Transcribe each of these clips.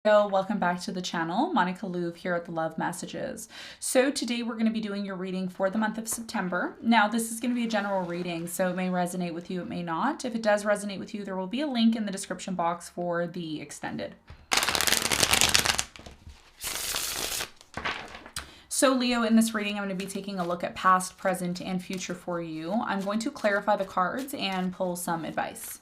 Hello, welcome back to the channel. Monica Louv here at the Love Messages. So today we're going to be doing your reading for the month of September. Now this is going to be a general reading, so it may resonate with you, it may not. If it does resonate with you, there will be a link in the description box for the extended. So Leo, in this reading, I'm going to be taking a look at past, present, and future for you. I'm going to clarify the cards and pull some advice.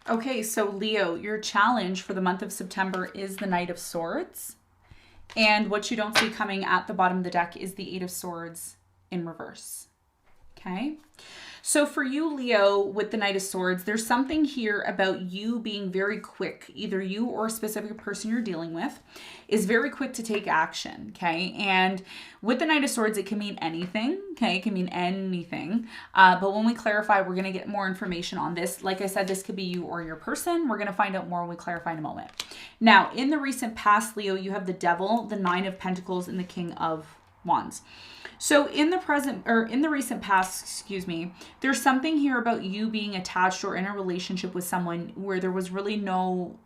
Okay, so Leo, your challenge for the month of September is the Knight of Swords. And what you don't see coming at the bottom of the deck is the Eight of Swords in reverse. Okay? So for you, Leo, with the Knight of Swords, there's something here about you being very quick. Either you or a specific person you're dealing with is very quick to take action, okay? And with the Knight of Swords, it can mean anything, okay? It can mean anything. But when we clarify, we're going to get more information on this. Like I said, this could be you or your person. We're going to find out more when we clarify in a moment. Now, in the recent past, Leo, you have the Devil, the Nine of Pentacles, and the King of Wands. So in the present, or in the recent past, excuse me, there's something here about you being attached or in a relationship with someone where there was really no,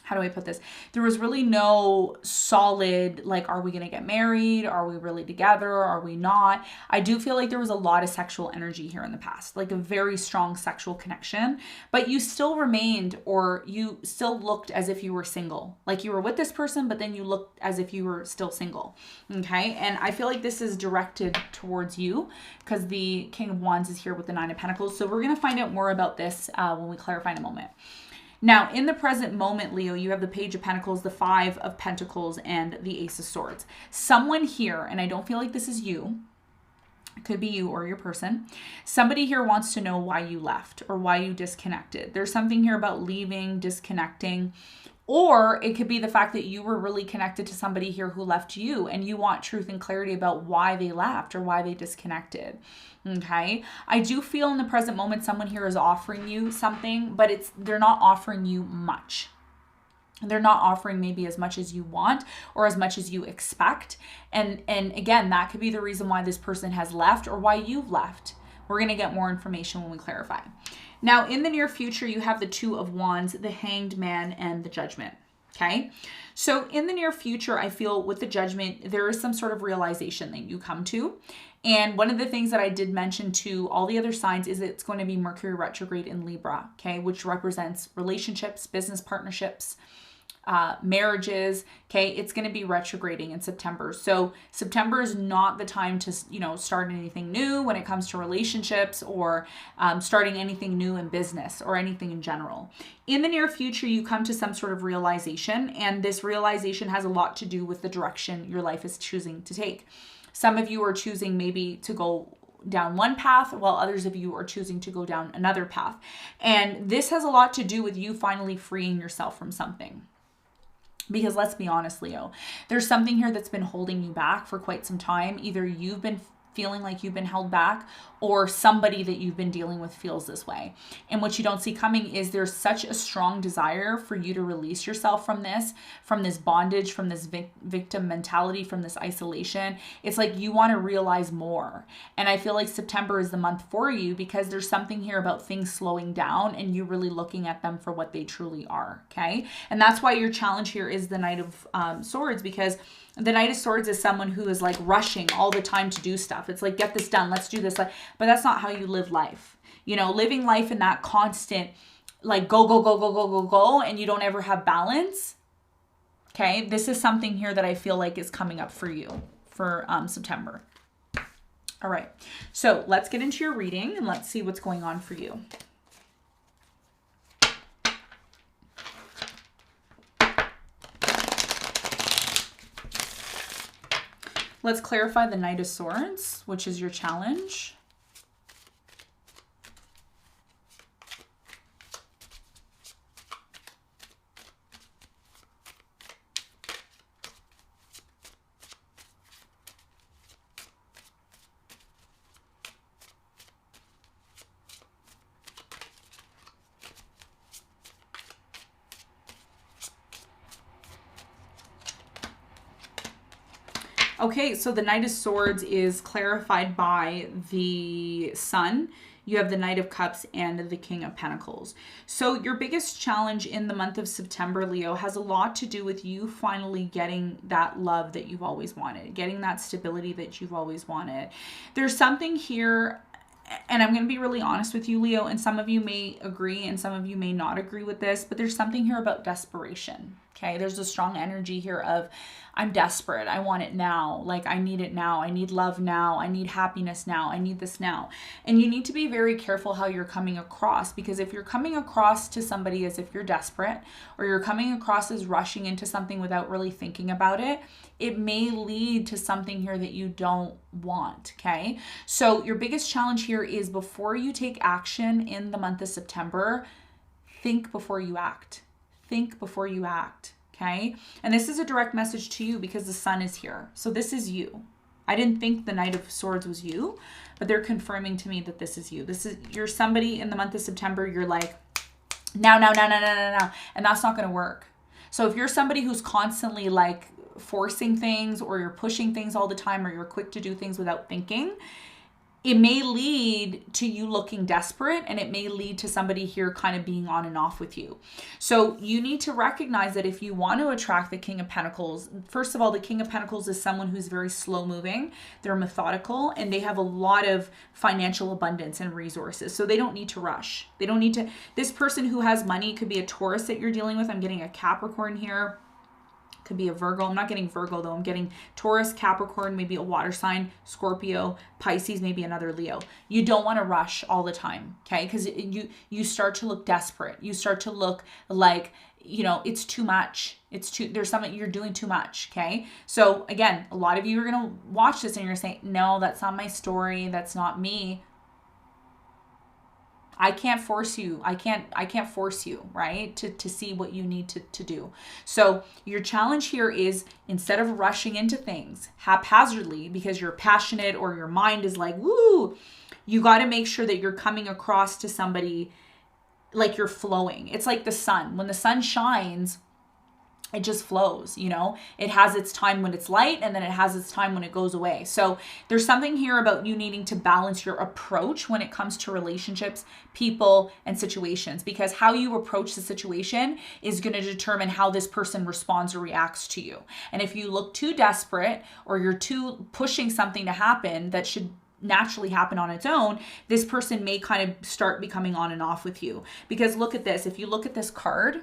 how do I put this? There was really no solid, like, are we going to get married? Are we really together? Are we not? I do feel like there was a lot of sexual energy here in the past, like a very strong sexual connection, but you still remained, or you still looked as if you were single. Like you were with this person, but then you looked as if you were still single. Okay. And I feel like this is directed towards you because the King of Wands is here with the Nine of Pentacles. So we're going to find out more about this when we clarify in a moment. Now, in the present moment, Leo, you have the Page of Pentacles, the Five of Pentacles, and the Ace of Swords. Someone here, and I don't feel like this is you, it could be you or your person, somebody here wants to know why you left or why you disconnected. There's something here about leaving, disconnecting, or it could be the fact that you were really connected to somebody here who left you and you want truth and clarity about why they left or why they disconnected. Okay. I do feel in the present moment, someone here is offering you something, but they're not offering you much. They're not offering maybe as much as you want or as much as you expect. And again, that could be the reason why this person has left or why you've left. We're going to get more information when we clarify. Now, in the near future, you have the Two of Wands, the Hanged Man, and the Judgment. Okay. So in the near future, I feel with the Judgment, there is some sort of realization that you come to. And one of the things that I did mention to all the other signs is it's going to be Mercury retrograde in Libra, okay, which represents relationships, business partnerships, marriages, okay. It's going to be retrograding in September. So September is not the time to, start anything new when it comes to relationships or starting anything new in business or anything in general. In the near future, you come to some sort of realization, and this realization has a lot to do with the direction your life is choosing to take. Some of you are choosing maybe to go down one path, while others of you are choosing to go down another path. And this has a lot to do with you finally freeing yourself from something. Because let's be honest, Leo, there's something here that's been holding you back for quite some time. Either you've been feeling like you've been held back, or somebody that you've been dealing with feels this way. And what you don't see coming is there's such a strong desire for you to release yourself from this bondage, from this victim mentality, from this isolation. It's like you want to realize more. And I feel like September is the month for you because there's something here about things slowing down and you really looking at them for what they truly are. Okay. And that's why your challenge here is the Knight of Swords, because the Knight of Swords is someone who is like rushing all the time to do stuff. It's like, get this done. Let's do this. But that's not how you live life. Living life in that constant, like go, go, go, go, go, go, go, and you don't ever have balance. Okay. This is something here that I feel like is coming up for you for September. All right. So let's get into your reading and let's see what's going on for you. Let's clarify the Knight of Swords, which is your challenge. Okay, so the Knight of Swords is clarified by the Sun. You have the Knight of Cups and the King of Pentacles. So your biggest challenge in the month of September, Leo, has a lot to do with you finally getting that love that you've always wanted, getting that stability that you've always wanted. There's something here, and I'm going to be really honest with you, Leo, and some of you may agree and some of you may not agree with this, but there's something here about desperation. Okay, there's a strong energy here of, I'm desperate. I want it now. Like, I need it now. I need love now. I need happiness now. I need this now. And you need to be very careful how you're coming across, because if you're coming across to somebody as if you're desperate, or you're coming across as rushing into something without really thinking about it, it may lead to something here that you don't want. Okay, so your biggest challenge here is, before you take action in the month of September, think before you act. Think before you act. Okay. And this is a direct message to you because the Sun is here. So this is you. I didn't think the Knight of Swords was you, but they're confirming to me that this is you. You're somebody in the month of September. You're like, now. And that's not going to work. So if you're somebody who's constantly like forcing things, or you're pushing things all the time, or you're quick to do things without thinking, it may lead to you looking desperate, and it may lead to somebody here kind of being on and off with you. So you need to recognize that if you want to attract the King of Pentacles, first of all, the King of Pentacles is someone who's very slow moving. They're methodical, and they have a lot of financial abundance and resources. So they don't need to rush. They don't need to. This person who has money could be a Taurus that you're dealing with. I'm getting a Capricorn here. Could be a Virgo. I'm not getting Virgo though. I'm getting Taurus, Capricorn, maybe a water sign, Scorpio, Pisces, maybe another Leo. You don't want to rush all the time, okay? Because you start to look desperate. You start to look like, you know, it's too much. There's something, you're doing too much, okay? So again, a lot of you are going to watch this and you're going to say, no, that's not my story. That's not me. I can't force you. I can't force you, right? To see what you need to do. So your challenge here is, instead of rushing into things haphazardly because you're passionate or your mind is like, woo, you got to make sure that you're coming across to somebody like you're flowing. It's like the sun. When the sun shines, it just flows, you know, it has its time when it's light, and then it has its time when it goes away. So there's something here about you needing to balance your approach when it comes to relationships, people, and situations, because how you approach the situation is going to determine how this person responds or reacts to you. And if you look too desperate, or you're too pushing something to happen that should naturally happen on its own, this person may kind of start becoming on and off with you. Because look at this. If you look at this card,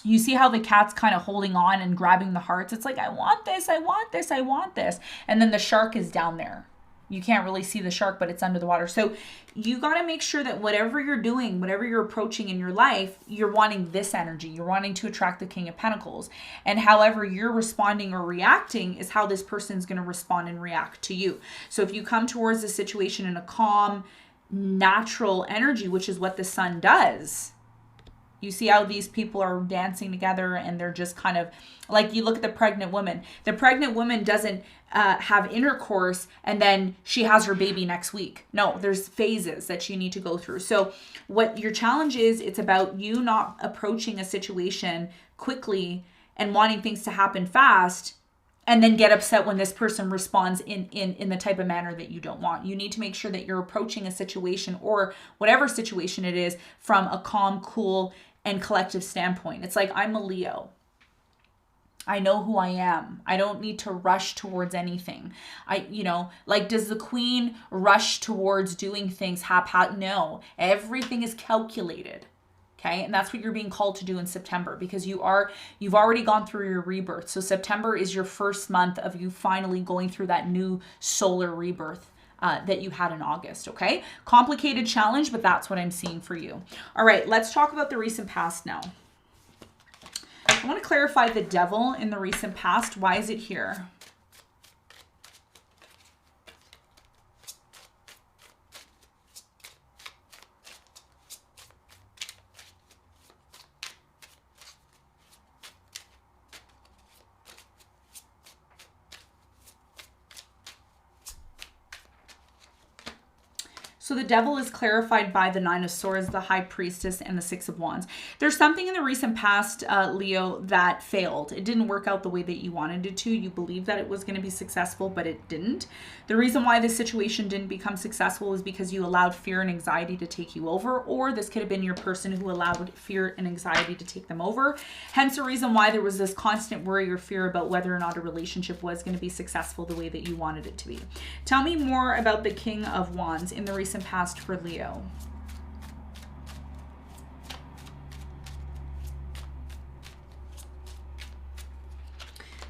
you see how the cat's kind of holding on and grabbing the hearts. It's like, I want this, I want this, I want this. And then the shark is down there. You can't really see the shark, but it's under the water. So you got to make sure that whatever you're doing, whatever you're approaching in your life, you're wanting this energy. You're wanting to attract the King of Pentacles. And however you're responding or reacting is how this person's going to respond and react to you. So if you come towards the situation in a calm, natural energy, which is what the sun does, you see how these people are dancing together, and they're just kind of like, you look at the pregnant woman. The pregnant woman doesn't have intercourse and then she has her baby next week. No, there's phases that you need to go through. So what your challenge is, it's about you not approaching a situation quickly and wanting things to happen fast, and then get upset when this person responds in the type of manner that you don't want. You need to make sure that you're approaching a situation, or whatever situation it is, from a calm, cool, and collective standpoint. It's like, I'm a Leo. I know who I am. I don't need to rush towards anything. Like, does the Queen rush towards doing things No, everything is calculated. Okay. And that's what you're being called to do in September, because you've already gone through your rebirth. So September is your first month of you finally going through that new solar rebirth that you had in August. Okay. Complicated challenge, but that's what I'm seeing for you. All right. Let's talk about the recent past now. I want to clarify the Devil in the recent past. Why is it here? So the devil is clarified by the Nine of Swords, the High Priestess, and the Six of Wands. There's something in the recent past, Leo, that failed. It didn't work out the way that you wanted it to. You believed that it was going to be successful, but it didn't. The reason why this situation didn't become successful is because you allowed fear and anxiety to take you over, or this could have been your person who allowed fear and anxiety to take them over. Hence the reason why there was this constant worry or fear about whether or not a relationship was going to be successful the way that you wanted it to be. Tell me more about the King of Wands in the recent past for Leo.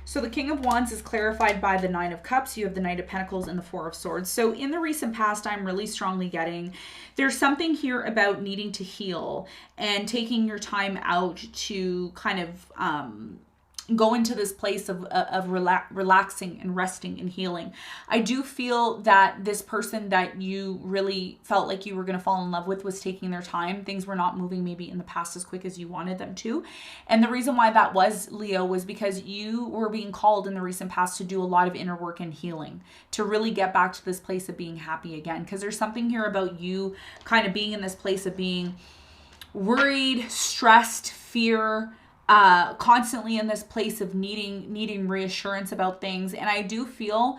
So the King of Wands is clarified by the Nine of Cups. You have the Knight of Pentacles and the Four of Swords. So in the recent past, I'm really strongly getting there's something here about needing to heal and taking your time out to kind of go into this place of relaxing and resting and healing. I do feel that this person that you really felt like you were going to fall in love with was taking their time. Things were not moving maybe in the past as quick as you wanted them to. And the reason why that was, Leo, was because you were being called in the recent past to do a lot of inner work and healing, to really get back to this place of being happy again. Because there's something here about you kind of being in this place of being worried, stressed, fear, constantly in this place of needing reassurance about things. And I do feel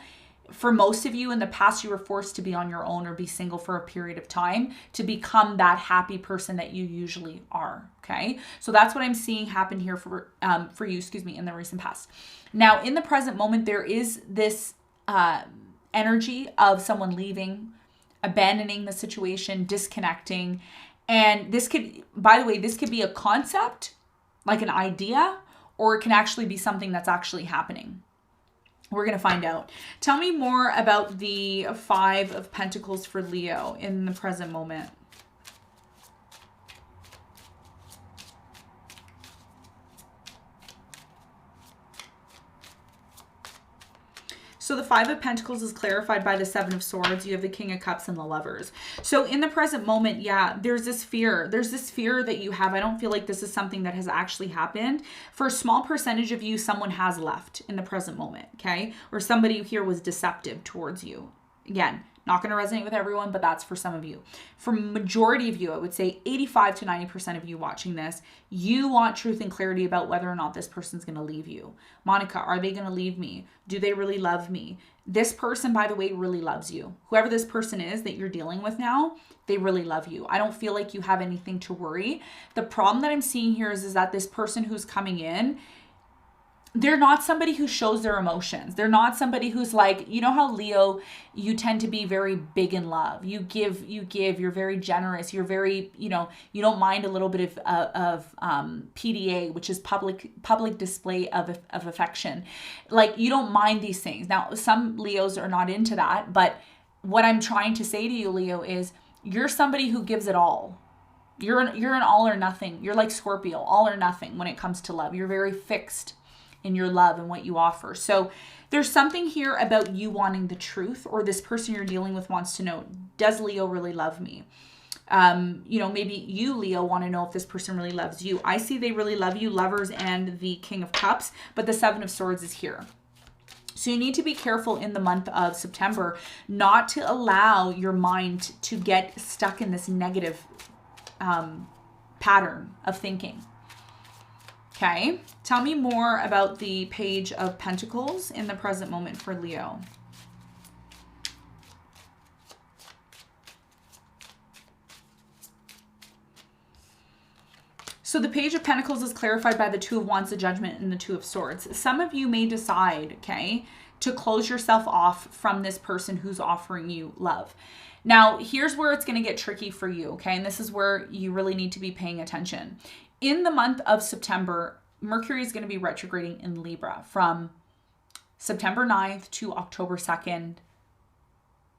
for most of you in the past, you were forced to be on your own or be single for a period of time to become that happy person that you usually are. Okay. So that's what I'm seeing happen here for you, in the recent past. Now, in the present moment, there is this, energy of someone leaving, abandoning the situation, disconnecting. And this could, by the way, this could be a concept, like an idea, or it can actually be something that's actually happening. We're going to find out. Tell me more about the Five of Pentacles for Leo in the present moment. So the Five of Pentacles is clarified by the Seven of Swords. You have the King of Cups and the Lovers. So in the present moment, yeah, there's this fear. There's this fear that you have. I don't feel like this is something that has actually happened. For a small percentage of you, someone has left in the present moment, okay? Or somebody here was deceptive towards you. Again, not going to resonate with everyone, but that's for some of you. For majority of you, I would say 85 to 90% of you watching this, you want truth and clarity about whether or not this person's going to leave you. Monica, are they going to leave me? Do they really love me? This person, by the way, really loves you. Whoever this person is that you're dealing with now, they really love you. I don't feel like you have anything to worry. The problem that I'm seeing here is that this person who's coming in, they're not somebody who shows their emotions. They're not somebody who's like, you know how Leo, you tend to be very big in love. You give, you're very generous. You're very, you don't mind a little bit of PDA, which is public display of affection. Like, you don't mind these things. Now, some Leos are not into that, but what I'm trying to say to you, Leo, is you're somebody who gives it all. You're an all or nothing. You're like Scorpio, all or nothing when it comes to love. You're very fixed in your love and what you offer. So there's something here about you wanting the truth, or this person you're dealing with wants to know, does Leo really love me? Maybe you, Leo, want to know if this person really loves you. I see they really love you, Lovers and the King of Cups, but the Seven of Swords is here. So you need to be careful in the month of September not to allow your mind to get stuck in this negative pattern of thinking. Okay, tell me more about the Page of Pentacles in the present moment for Leo. So the Page of Pentacles is clarified by the Two of Wands, the Judgment, and the Two of Swords. Some of you may decide, okay, to close yourself off from this person who's offering you love. Now, here's where it's going to get tricky for you, okay? And this is where you really need to be paying attention. In the month of September, Mercury is going to be retrograding in Libra from September 9th to October 2nd,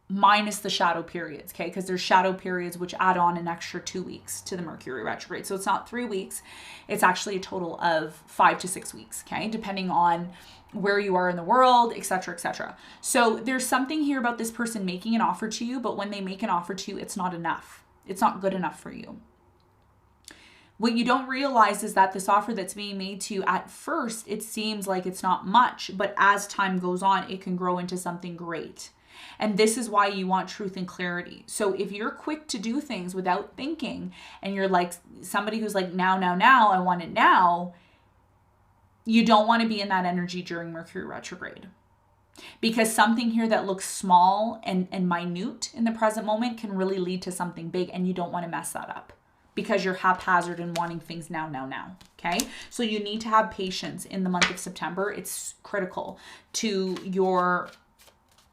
minus the shadow periods, okay? Because there's shadow periods which add on an extra 2 weeks to the Mercury retrograde. So it's not 3 weeks. It's actually a total of 5 to 6 weeks, okay? Depending on where you are in the world, etc., etc. So there's something here about this person making an offer to you, but when they make an offer to you, it's not enough. It's not good enough for you. What you don't realize is that this offer that's being made to you, at first, it seems like it's not much, but as time goes on, it can grow into something great. And this is why you want truth and clarity. So if you're quick to do things without thinking, and you're like somebody who's like, now, I want it now, you don't want to be in that energy during Mercury retrograde. Because something here that looks small and minute in the present moment can really lead to something big, and you don't want to mess that up because you're haphazard and wanting things now. Okay? So you need to have patience in the month of September. It's critical to your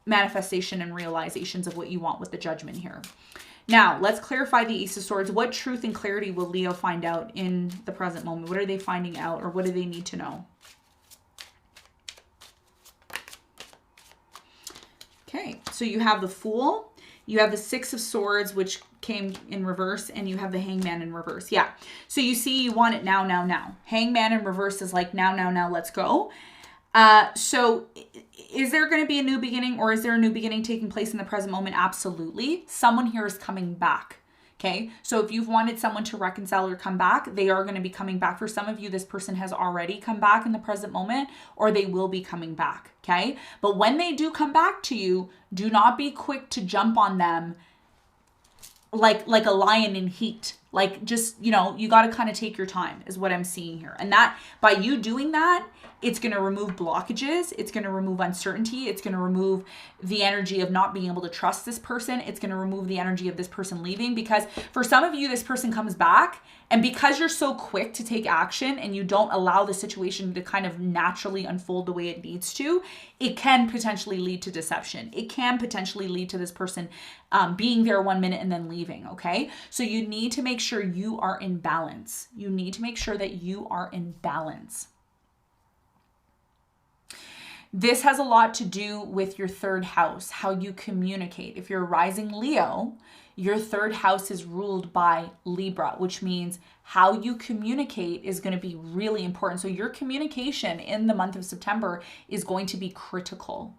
manifestation and realizations of what you want with the Judgment here. Now, let's clarify the Ace of Swords. What truth and clarity will Leo find out in the present moment? What are they finding out, or what do they need to know? Okay, so you have the Fool, you have the Six of Swords, which came in reverse, and you have the Hangman in reverse. Yeah, so you see you want it now. Hangman in reverse is like now, let's go. So is there going to be a new beginning, or is there a new beginning taking place in the present moment? Absolutely. Someone here is coming back. Okay. So if you've wanted someone to reconcile or come back, they are going to be coming back. For some of you, this person has already come back in the present moment, or they will be coming back. Okay. But when they do come back to you, do not be quick to jump on them like a lion in heat. Like, just, you got to kind of take your time is what I'm seeing here. And that by you doing that, it's going to remove blockages. It's going to remove uncertainty. It's going to remove the energy of not being able to trust this person. It's going to remove the energy of this person leaving, because for some of you, this person comes back, and because you're so quick to take action and you don't allow the situation to kind of naturally unfold the way it needs to, it can potentially lead to deception. It can potentially lead to this person being there 1 minute and then leaving, okay? So you need to make sure you are in balance. You need to make sure that you are in balance. This has a lot to do with your third house, how you communicate. If you're a rising Leo, your third house is ruled by Libra, which means how you communicate is going to be really important. So your communication in the month of September is going to be critical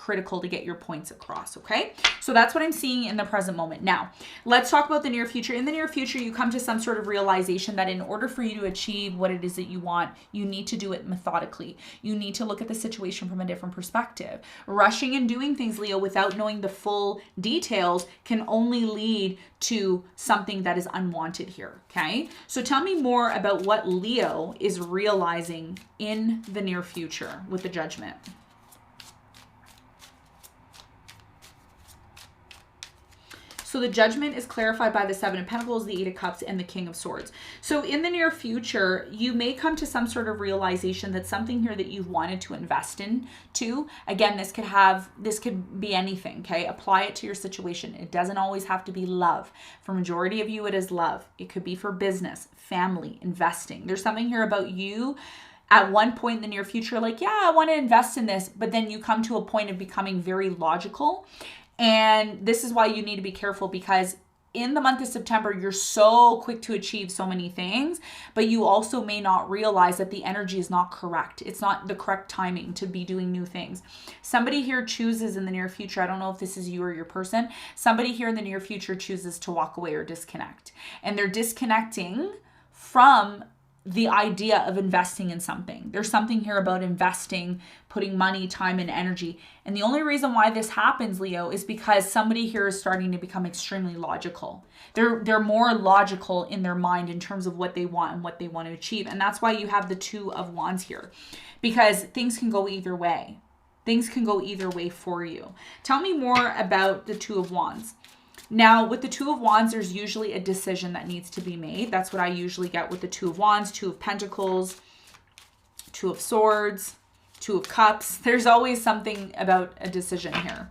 to get your points across, okay? So that's what I'm seeing in the present moment. Now, let's talk about the near future. In the near future, you come to some sort of realization that in order for you to achieve what it is that you want, you need to do it methodically. You need to look at the situation from a different perspective. Rushing and doing things, Leo, without knowing the full details can only lead to something that is unwanted here, okay? So tell me more about what Leo is realizing in the near future with the Judgment. So the Judgment is clarified by the Seven of Pentacles, the Eight of Cups, and the King of Swords. So in the near future, you may come to some sort of realization that something here that you've wanted to invest in too. Again, this could be anything, okay? Apply it to your situation. It doesn't always have to be love. For majority of you, it is love. It could be for business, family, investing. There's something here about you at one point in the near future, like, yeah, I want to invest in this, but then you come to a point of becoming very logical. And this is why you need to be careful, because in the month of September, you're so quick to achieve so many things, but you also may not realize that the energy is not correct. It's not the correct timing to be doing new things. Somebody here chooses in the near future, I don't know if this is you or your person, somebody here in the near future chooses to walk away or disconnect. And they're disconnecting from the idea of investing in something. There's something here about investing, putting money, time, and energy. And the only reason why this happens, Leo, is because somebody here is starting to become extremely logical. They're more logical in their mind in terms of what they want and what they want to achieve. And that's why you have the Two of Wands here, because things can go either way. Things can go either way for you. Tell me more about the Two of Wands. Now, with the Two of Wands, there's usually a decision that needs to be made. That's what I usually get with the Two of Wands, Two of Pentacles, Two of Swords, Two of Cups. There's always something about a decision here.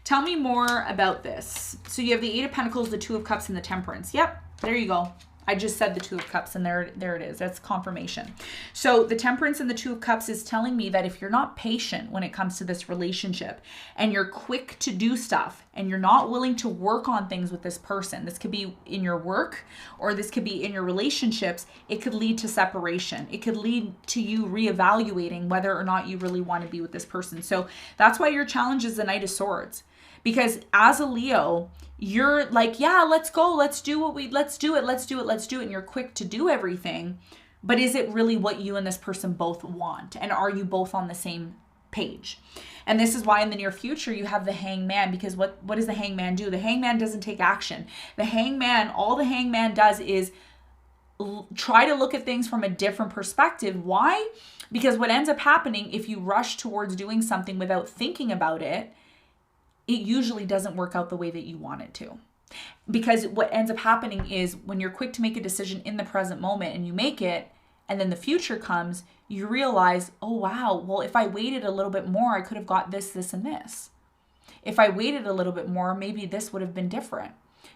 Tell me more about this. So you have the Eight of Pentacles, the Two of Cups, and the Temperance. Yep, there you go. I just said the Two of Cups, and there it is. That's confirmation. So the Temperance and the Two of Cups is telling me that if you're not patient when it comes to this relationship, and you're quick to do stuff, and you're not willing to work on things with this person, this could be in your work, or this could be in your relationships, it could lead to separation. It could lead to you reevaluating whether or not you really want to be with this person. So that's why your challenge is the Knight of Swords. Because as a Leo, you're like, yeah, let's go, let's do it, let's do it. And you're quick to do everything. But is it really what you and this person both want? And are you both on the same page. And this is why in the near future you have the Hangman, because what does the Hangman do? The Hangman doesn't take action. The Hangman, all the Hangman does is try to look at things from a different perspective. Why? Because what ends up happening if you rush towards doing something without thinking about it, it usually doesn't work out the way that you want it to. Because what ends up happening is when you're quick to make a decision in the present moment and you make it, and then the future comes, you realize, oh wow, well, if I waited a little bit more, I could have got this, this, and this. If I waited a little bit more, maybe this would have been different.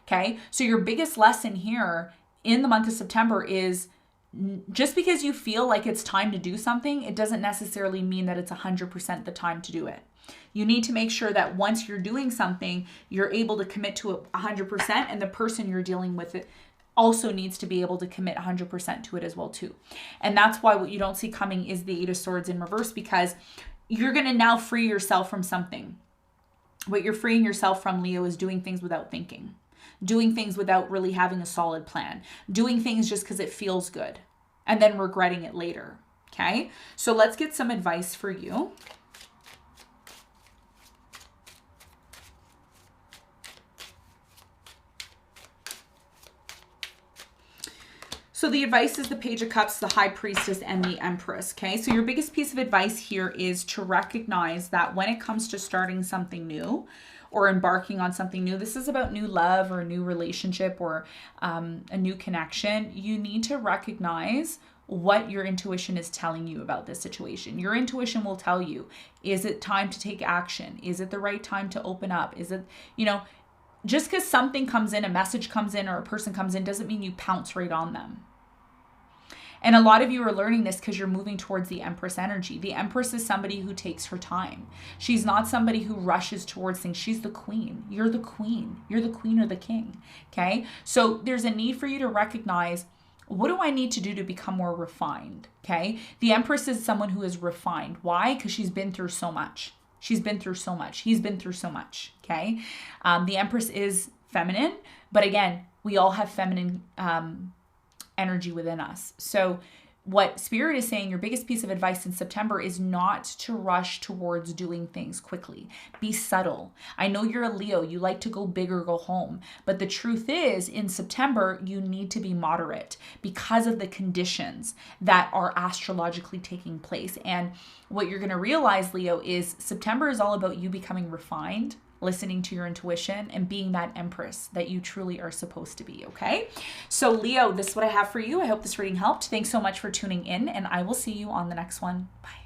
Okay. So your biggest lesson here in the month of September is just because you feel like it's time to do something, it doesn't necessarily mean that it's 100% the time to do it. You need to make sure that once you're doing something, you're able to commit to it 100%, and the person you're dealing with it also needs to be able to commit 100% to it as well too. And that's why what you don't see coming is the Eight of Swords in reverse, because you're going to now free yourself from something. What you're freeing yourself from, Leo, is doing things without thinking, doing things without really having a solid plan, doing things just because it feels good and then regretting it later. Okay. So let's get some advice for you. So the advice is the Page of Cups, the High Priestess, and the Empress, okay? So your biggest piece of advice here is to recognize that when it comes to starting something new or embarking on something new, this is about new love or a new relationship or a new connection. You need to recognize what your intuition is telling you about this situation. Your intuition will tell you, is it time to take action? Is it the right time to open up? Is it, just because something comes in, a message comes in, or a person comes in, doesn't mean you pounce right on them. And a lot of you are learning this because you're moving towards the Empress energy. The Empress is somebody who takes her time. She's not somebody who rushes towards things. She's the queen. You're the queen. You're the queen or the king. Okay? So there's a need for you to recognize, what do I need to do to become more refined? Okay? The Empress is someone who is refined. Why? Because she's been through so much. She's been through so much. He's been through so much. Okay? The Empress is feminine, but again, we all have feminine energy within us. So what Spirit is saying, your biggest piece of advice in September is not to rush towards doing things quickly. Be subtle. I know you're a Leo. You like to go big or go home. But the truth is, in September, you need to be moderate because of the conditions that are astrologically taking place. And what you're going to realize, Leo, is September is all about you becoming refined, listening to your intuition, and being that Empress that you truly are supposed to be, okay? So Leo, this is what I have for you. I hope this reading helped. Thanks so much for tuning in, and I will see you on the next one. Bye.